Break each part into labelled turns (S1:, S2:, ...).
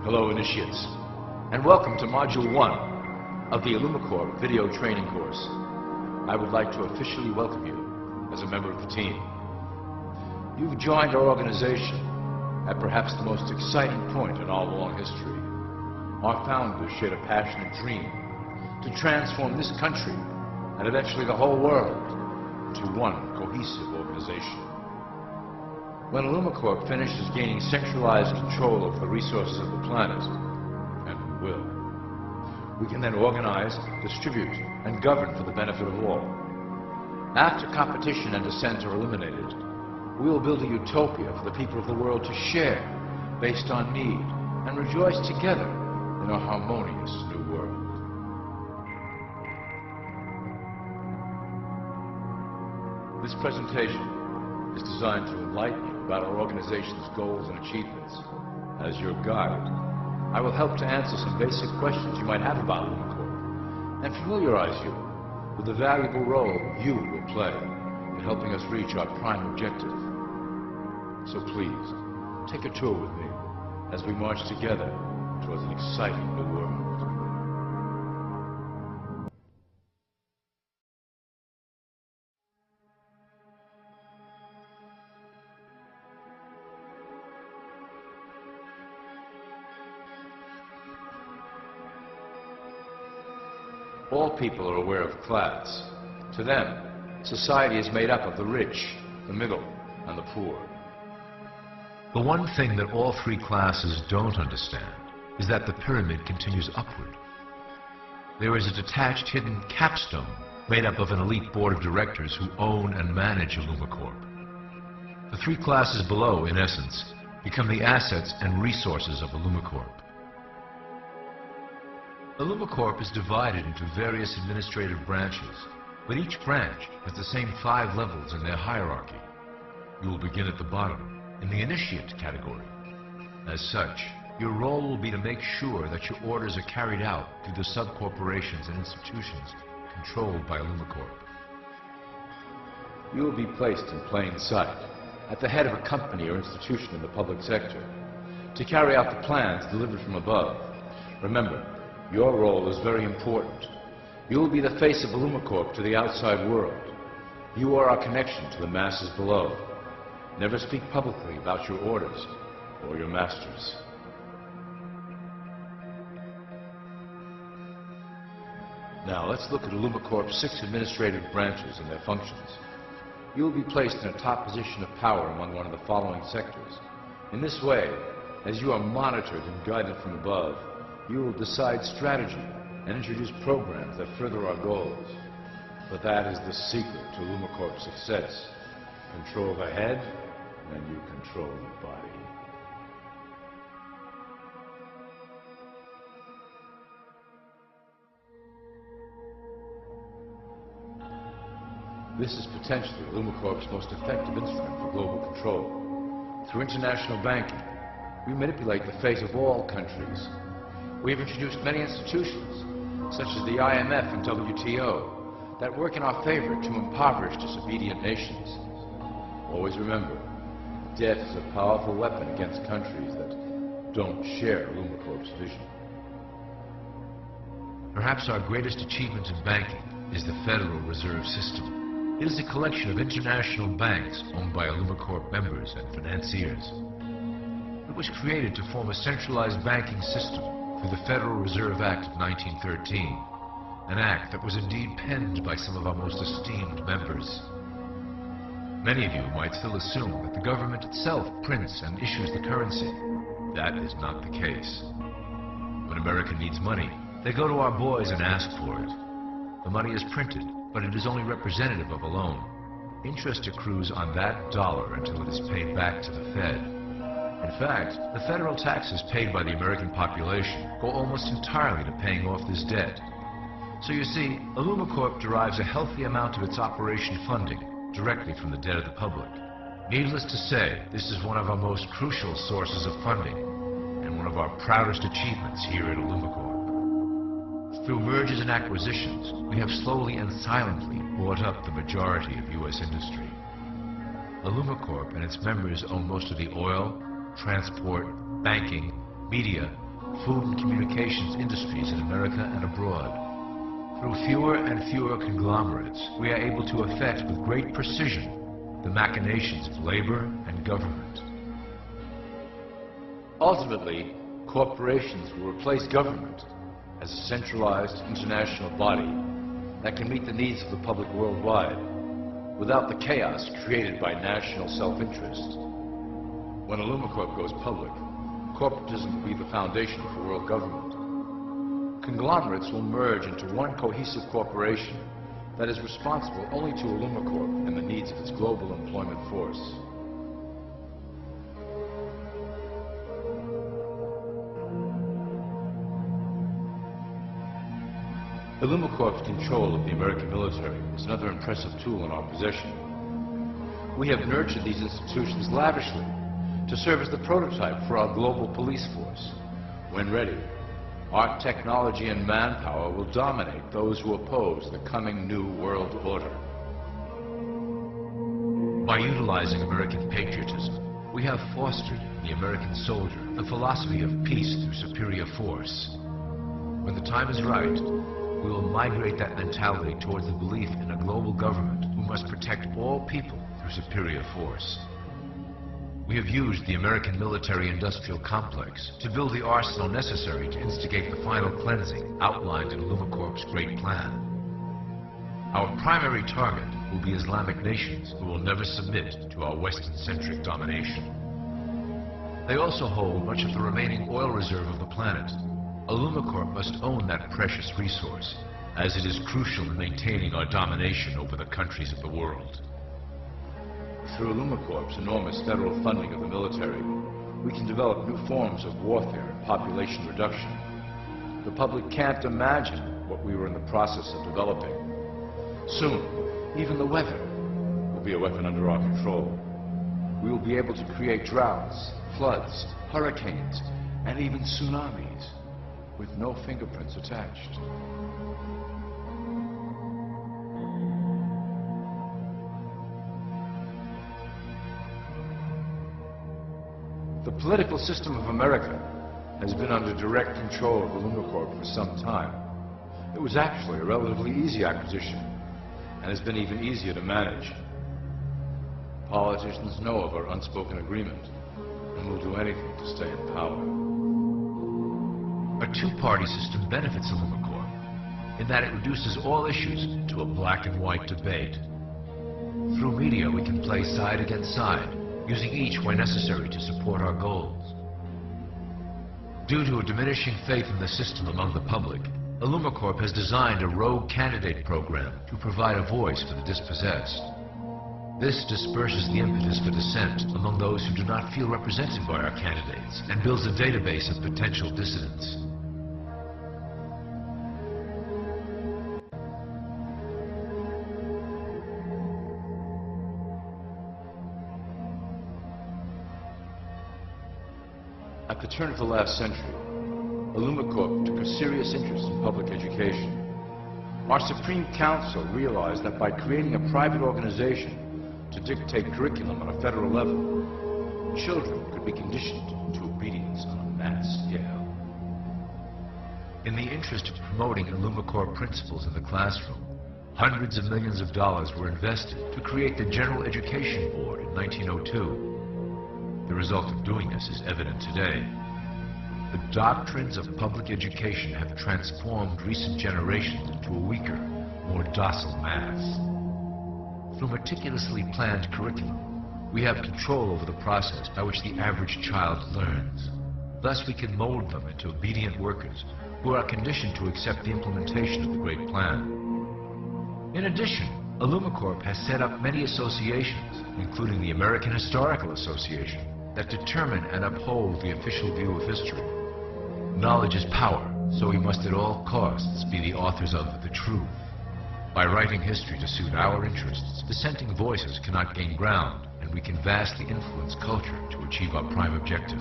S1: Hello, initiates, and welcome to Module 1 of the Illumicorp video training course. I would like to officially welcome you as a member of the team. You've joined our organization at perhaps the most exciting point in our long history. Our founders shared a passionate dream to transform this country and eventually the whole world into one cohesive organization. When Illumicorp finishes gaining centralized control over the resources of the planet, and we will, we can then organize, distribute, and govern for the benefit of all. After competition and dissent are eliminated, we will build a utopia for the people of the world to share based on need and rejoice together in a harmonious new world. This presentation is designed to enlighten you about our organization's goals and achievements. As your guide, I will help to answer some basic questions you might have about Illumicorp and familiarize you with the valuable role you will play in helping us reach our prime objective. So please, take a tour with me as we march together towards an exciting new world. All people are aware of class. To them, society is made up of the rich, the middle, and the poor.
S2: The one thing that all three classes don't understand is that the pyramid continues upward. There is a detached hidden capstone made up of an elite board of directors who own and manage Illumicorp. The three classes below, in essence, become the assets and resources of Illumicorp. Illumicorp is divided into various administrative branches, but each branch has the same 5 levels in their hierarchy. You will begin at the bottom, in the initiate category. As such, your role will be to make sure that your orders are carried out through the sub-corporations and institutions controlled by Illumicorp.
S1: You will be placed in plain sight, at the head of a company or institution in the public sector, to carry out the plans delivered from above. Remember, your role is very important. You will be the face of Illumicorp to the outside world. You are our connection to the masses below. Never speak publicly about your orders or your masters. Now let's look at Illumicorp's 6 administrative branches and their functions. You will be placed in a top position of power among one of the following sectors. In this way, as you are monitored and guided from above, you will decide strategy and introduce programs that further our goals. But that is the secret to Illumicorp's success. Control the head, and you control the body. This is potentially Illumicorp's most effective instrument for global control. Through international banking, we manipulate the fate of all countries. We have introduced many institutions, such as the IMF and WTO, that work in our favor to impoverish disobedient nations. Always remember, debt is a powerful weapon against countries that don't share Illumicorp's vision.
S2: Perhaps our greatest achievement in banking is the Federal Reserve System. It is a collection of international banks owned by Illumicorp members and financiers. It was created to form a centralized banking system through the Federal Reserve Act of 1913, an act that was indeed penned by some of our most esteemed members. Many of you might still assume that the government itself prints and issues the currency. That is not the case. When America needs money, they go to our boys and ask for it. The money is printed, but it is only representative of a loan. Interest accrues on that dollar until it is paid back to the Fed. In fact, the federal taxes paid by the American population go almost entirely to paying off this debt. So you see, Illumicorp derives a healthy amount of its operation funding directly from the debt of the public. Needless to say, this is one of our most crucial sources of funding and one of our proudest achievements here at Illumicorp. Through mergers and acquisitions, we have slowly and silently bought up the majority of U.S. industry. Illumicorp and its members own most of the oil, transport, banking, media, food and communications industries in America and abroad. Through fewer and fewer conglomerates, we are able to effect with great precision the machinations of labor and government.
S1: Ultimately, corporations will replace government as a centralized international body that can meet the needs of the public worldwide without the chaos created by national self-interest. When Illumicorp goes public, corporatism will be the foundation for world government. Conglomerates will merge into one cohesive corporation that is responsible only to Illumicorp and the needs of its global employment force. Illumicorp's control of the American military is another impressive tool in our possession. We have nurtured these institutions lavishly to serve as the prototype for our global police force. When ready, our technology and manpower will dominate those who oppose the coming new world order.
S2: By utilizing American patriotism, we have fostered in the American soldier the philosophy of peace through superior force. When the time is right, we will migrate that mentality towards the belief in a global government who must protect all people through superior force. We have used the American military-industrial complex to build the arsenal necessary to instigate the final cleansing outlined in Illumicorp's great plan. Our primary target will be Islamic nations who will never submit to our Western-centric domination. They also hold much of the remaining oil reserve of the planet. Illumicorp must own that precious resource, as it is crucial in maintaining our domination over the countries of the world.
S1: Through Illumicorp's enormous federal funding of the military, we can develop new forms of warfare and population reduction. The public can't imagine what we were in the process of developing. Soon, even the weather will be a weapon under our control. We will be able to create droughts, floods, hurricanes, and even tsunamis with no fingerprints attached. The political system of America has been under direct control of Illumicorp for some time. It was actually a relatively easy acquisition and has been even easier to manage. Politicians know of our unspoken agreement and will do anything to stay in power.
S2: A two-party system benefits Illumicorp in that it reduces all issues to a black and white debate. Through media, we can play side against side, using each where necessary to support our goals. Due to a diminishing faith in the system among the public, Illumicorp has designed a rogue candidate program to provide a voice for the dispossessed. This disperses the impetus for dissent among those who do not feel represented by our candidates and builds a database of potential dissidents.
S1: At the turn of the last century, Illumicorp took a serious interest in public education. Our Supreme Council realized that by creating a private organization to dictate curriculum on a federal level, children could be conditioned to obedience on a mass scale.
S2: In the interest of promoting Illumicorp principles in the classroom, hundreds of millions of dollars were invested to create the General Education Board in 1902. The result of doing this is evident today. The doctrines of public education have transformed recent generations into a weaker, more docile mass. Through meticulously planned curriculum, we have control over the process by which the average child learns. Thus, we can mold them into obedient workers who are conditioned to accept the implementation of the great plan. In addition, Illumicorp has set up many associations, including the American Historical Association, that determine and uphold the official view of history. Knowledge is power, so we must at all costs be the authors of the truth. By writing history to suit our interests, dissenting voices cannot gain ground, and we can vastly influence culture to achieve our prime objective.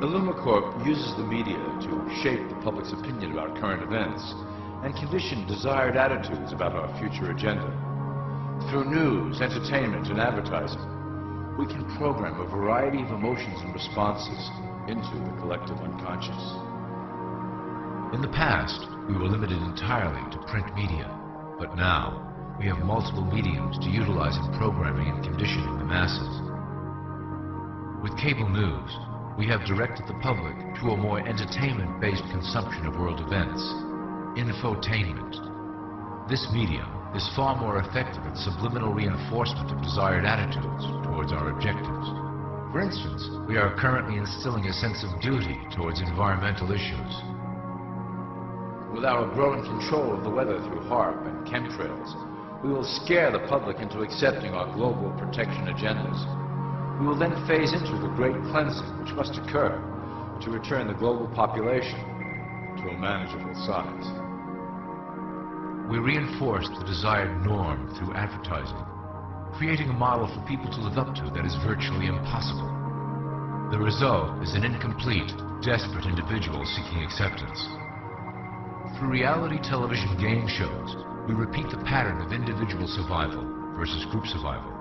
S1: Illumicorp uses the media to shape the public's opinion about current events and condition desired attitudes about our future agenda. Through news, entertainment, and advertising, we can program a variety of emotions and responses into the collective unconscious.
S2: In the past, we were limited entirely to print media, but now we have multiple mediums to utilize in programming and conditioning the masses. With cable news, we have directed the public to a more entertainment-based consumption of world events, infotainment. This medium is far more effective at subliminal reinforcement of desired attitudes towards our objectives. For instance, we are currently instilling a sense of duty towards environmental issues.
S1: With our growing control of the weather through HARP and chemtrails, we will scare the public into accepting our global protection agendas. We will then phase into the great cleansing which must occur to return the global population to a manageable size.
S2: We reinforce the desired norm through advertising, creating a model for people to live up to that is virtually impossible. The result is an incomplete, desperate individual seeking acceptance. Through reality television game shows, we repeat the pattern of individual survival versus group survival.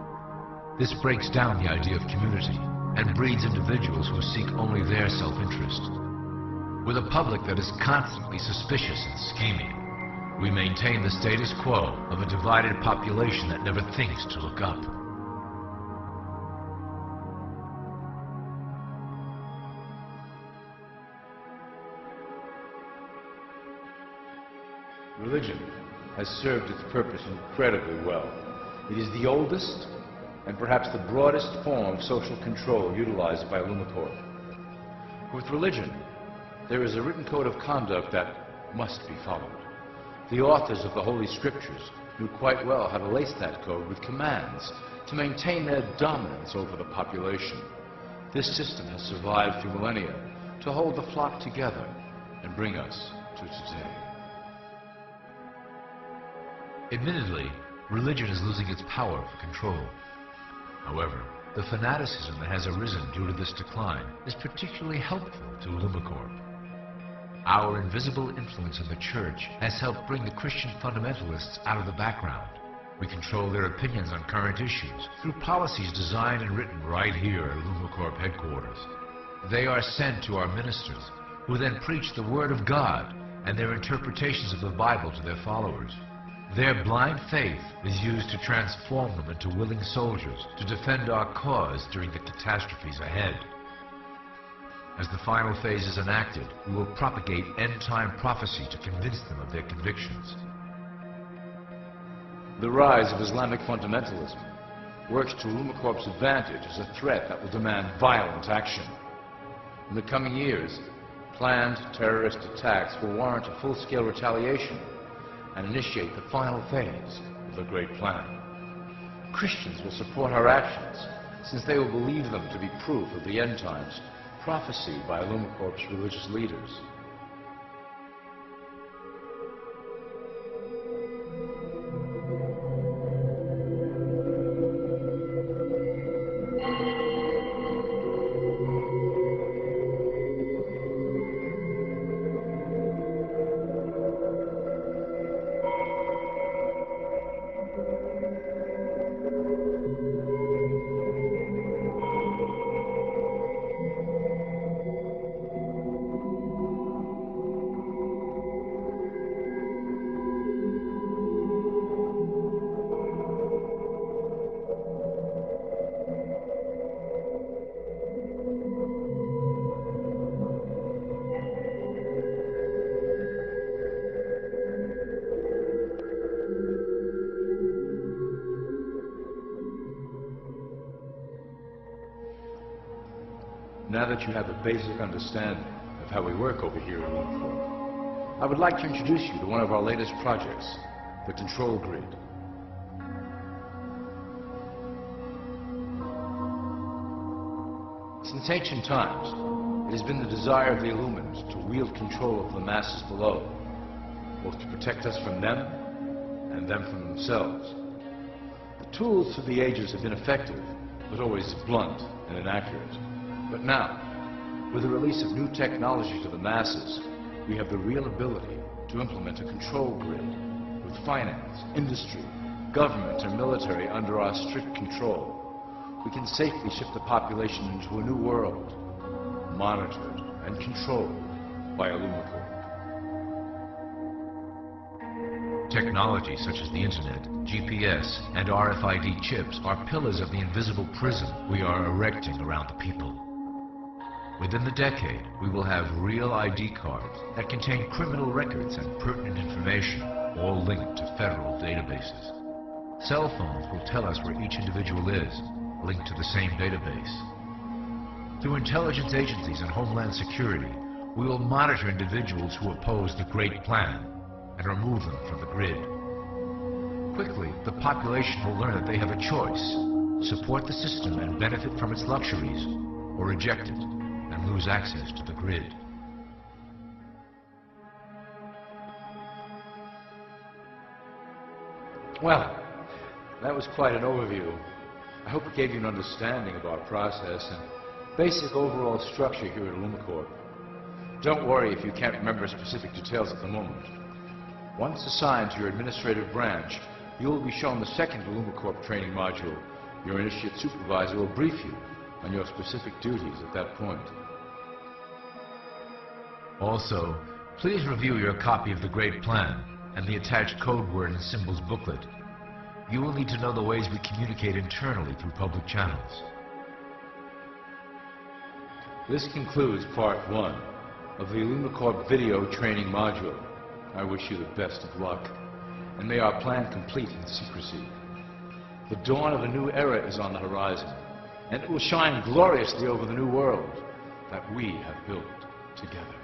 S2: This breaks down the idea of community and breeds individuals who seek only their self-interest. With a public that is constantly suspicious and scheming, we maintain the status quo of a divided population that never thinks to look up.
S1: Religion has served its purpose incredibly well. It is the oldest and perhaps the broadest form of social control utilized by Illumicorp. With religion, there is a written code of conduct that must be followed. The authors of the Holy Scriptures knew quite well how to lace that code with commands to maintain their dominance over the population. This system has survived through millennia to hold the flock together and bring us to today.
S2: Admittedly, religion is losing its power for control. However, the fanaticism that has arisen due to this decline is particularly helpful to Illumicorp. Our invisible influence in the church has helped bring the Christian fundamentalists out of the background. We control their opinions on current issues through policies designed and written right here at Illumicorp headquarters. They are sent to our ministers, who then preach the Word of God and their interpretations of the Bible to their followers. Their blind faith is used to transform them into willing soldiers to defend our cause during the catastrophes ahead. As the final phase is enacted, we will propagate end-time prophecy to convince them of their convictions.
S1: The rise of Islamic fundamentalism works to Illumicorp's advantage as a threat that will demand violent action. In the coming years, planned terrorist attacks will warrant a full-scale retaliation and initiate the final phase of the Great Plan. Christians will support our actions, since they will believe them to be proof of the end times prophesied by Illumicorp's religious leaders. Now that you have a basic understanding of how we work over here at Illumicorp, I would like to introduce you to one of our latest projects, the Control Grid. Since ancient times, it has been the desire of the Illuminati to wield control of the masses below, both to protect us from them and them from themselves. The tools through the ages have been effective, but always blunt and inaccurate. But now, with the release of new technology to the masses, we have the real ability to implement a control grid with finance, industry, government, and military under our strict control, we can safely shift the population into a new world, monitored and controlled by Illumicorp.
S2: Technology such as the Internet, GPS, and RFID chips are pillars of the invisible prison we are erecting around the people. Within the decade, we will have real ID cards that contain criminal records and pertinent information, all linked to federal databases. Cell phones will tell us where each individual is, linked to the same database. Through intelligence agencies and Homeland Security, we will monitor individuals who oppose the Great Plan and remove them from the grid. Quickly, the population will learn that they have a choice: support the system and benefit from its luxuries, or reject it and lose access to the grid.
S1: Well, that was quite an overview. I hope it gave you an understanding of our process and basic overall structure here at Illumicorp. Don't worry if you can't remember specific details at the moment. Once assigned to your administrative branch, you will be shown the second Illumicorp training module. Your initiate supervisor will brief you on your specific duties at that point.
S2: Also, please review your copy of the Great Plan and the attached code word and symbols booklet. You will need to know the ways we communicate internally through public channels.
S1: This concludes part 1 of the Illumicorp video training module. I wish you the best of luck, and may our plan complete in secrecy. The dawn of a new era is on the horizon, and it will shine gloriously over the new world that we have built together.